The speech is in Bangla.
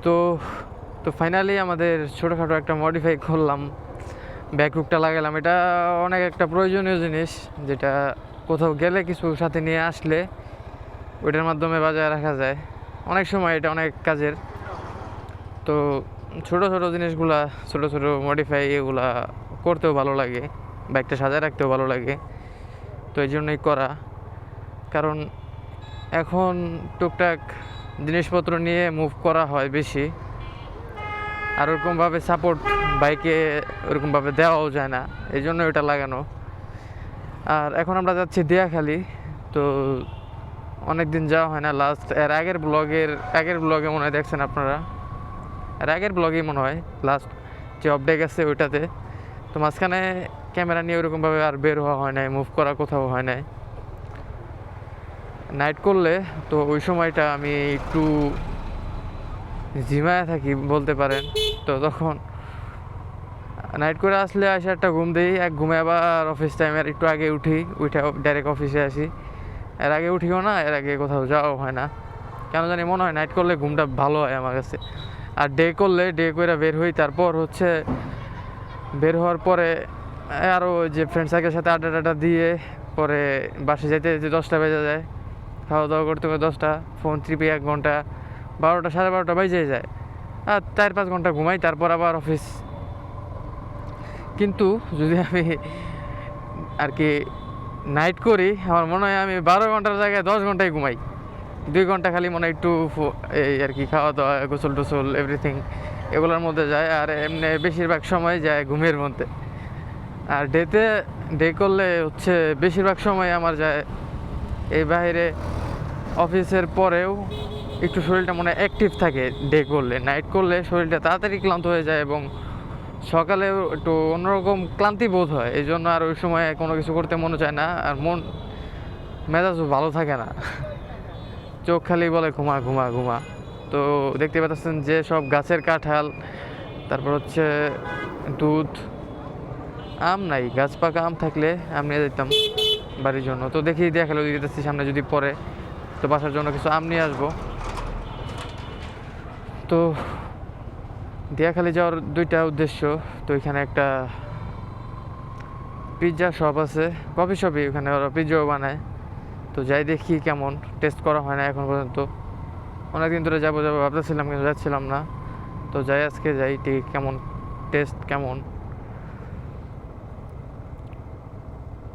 তো তো ফাইনালি আমাদের ছোটোখাটো একটা মডিফাই করলাম, ব্যাকরুকটা লাগালাম। এটা অনেক একটা প্রয়োজনীয় জিনিস, যেটা কোথাও গেলে কিছু সাথে নিয়ে আসলে ওইটার মাধ্যমে বাজায় রাখা যায়। অনেক সময় এটা অনেক কাজের। তো ছোটো ছোটো জিনিসগুলা, ছোটো ছোটো মডিফাই এগুলা করতেও ভালো লাগে, বাইকটা সাজায় রাখতেও ভালো লাগে। তো এই জন্যই করা। কারণ এখন টুকটাক জিনিসপত্র নিয়ে মুভ করা হয় বেশি, আর ওরকমভাবে সাপোর্ট বাইকে ওরকমভাবে দেওয়াও যায় না, এই জন্য ওটা লাগানো। আর এখন আমরা যাচ্ছি দিয়াখালী। তো অনেক দিন যাওয়া হয় না। লাস্ট আগের ব্লগে মনে হয় দেখছেন আপনারা, আগের ব্লগেই মনে হয় লাস্ট যে আপডেট আছে ওইটাতে। তো মাঝখানে ক্যামেরা নিয়ে ওরকমভাবে আর বের হওয়া হয় নাই, মুভ করা কোথাও হয় নাই। নাইট করলে তো ওই সময়টা আমি একটু ঝিমায় থাকি বলতে পারেন। তো তখন নাইট করে আসলে আসে একটা ঘুম দিই, এক ঘুমে আবার অফিস টাইমের একটু আগে উঠে ডাইরেক্ট অফিসে আসি। এর আগে উঠিও না, এর আগে কোথাও যাওয়াও হয় না। কেন জানি মনে হয় নাইট করলে ঘুমটা ভালো হয় আমার কাছে। আর ডে করলে ডে করে বের হই, তারপর হচ্ছে বের হওয়ার পরে আরও যে ফ্রেন্ড সার্কেলের সাথে আড্ডা টাড্ডা দিয়ে পরে বাসে যেতে যেতে 10টা বেজে যায়। খাওয়া দাওয়া করতে করতে 10টা, ফোন টিপি 1 ঘন্টা, 12টা 12:30 বেজে যায়। আর 4-5 ঘন্টা ঘুমাই, তারপর আবার অফিস। কিন্তু যদি আমি আর কি নাইট করি, আমার মনে হয় আমি 12 ঘন্টার জায়গায় 10 ঘন্টায় ঘুমাই। 2 ঘন্টা খালি মনে হয় একটু এই আর কি খাওয়া দাওয়া, গোসল টোসল এভরিথিং এগুলোর মধ্যে যায়, আর এমনি বেশিরভাগ সময় যায় ঘুমের মধ্যে। আর ডে করলে হচ্ছে বেশিরভাগ সময় আমার যায় এই বাইরে অফিসের পরেও একটু শরীরটা মনে অ্যাক্টিভ থাকে ডে করলে। নাইট করলে শরীরটা তাড়াতাড়ি ক্লান্ত হয়ে যায় এবং সকালেও একটু অন্যরকম ক্লান্তি বোধ হয়। এই জন্য আর ওই সময় কোনো কিছু করতে মনে চায় না, আর মেজাজও ভালো থাকে না। চোখ খালি বলে ঘুমা ঘুমা ঘুমা। তো দেখতে পাচ্ছেন যে সব গাছের কাঁঠাল, তারপর হচ্ছে দুধ, আম নাই। গাছ পাকা আম থাকলে আম নিয়ে যেতাম বাড়ির জন্য। তো দেখি দেখালো দিতেছি সামনে যদি পরে, তো বাসার জন্য কিছু আম নিয়ে আসবো। তো দিয়াখালী যাওয়ার 2টা উদ্দেশ্য। তো এখানে একটা পিৎজা শপ আছে, কফি শপই, ওখানে ওরা পিৎজাও বানায়। তো যাই দেখি কেমন, টেস্ট করা হয় না এখন পর্যন্ত। অনেকদিন ধরে যাবো ভাবতেছিলাম কিন্তু যাচ্ছিলাম না। তো যাই, আজকে যাই, ঠিক কেমন টেস্ট কেমন।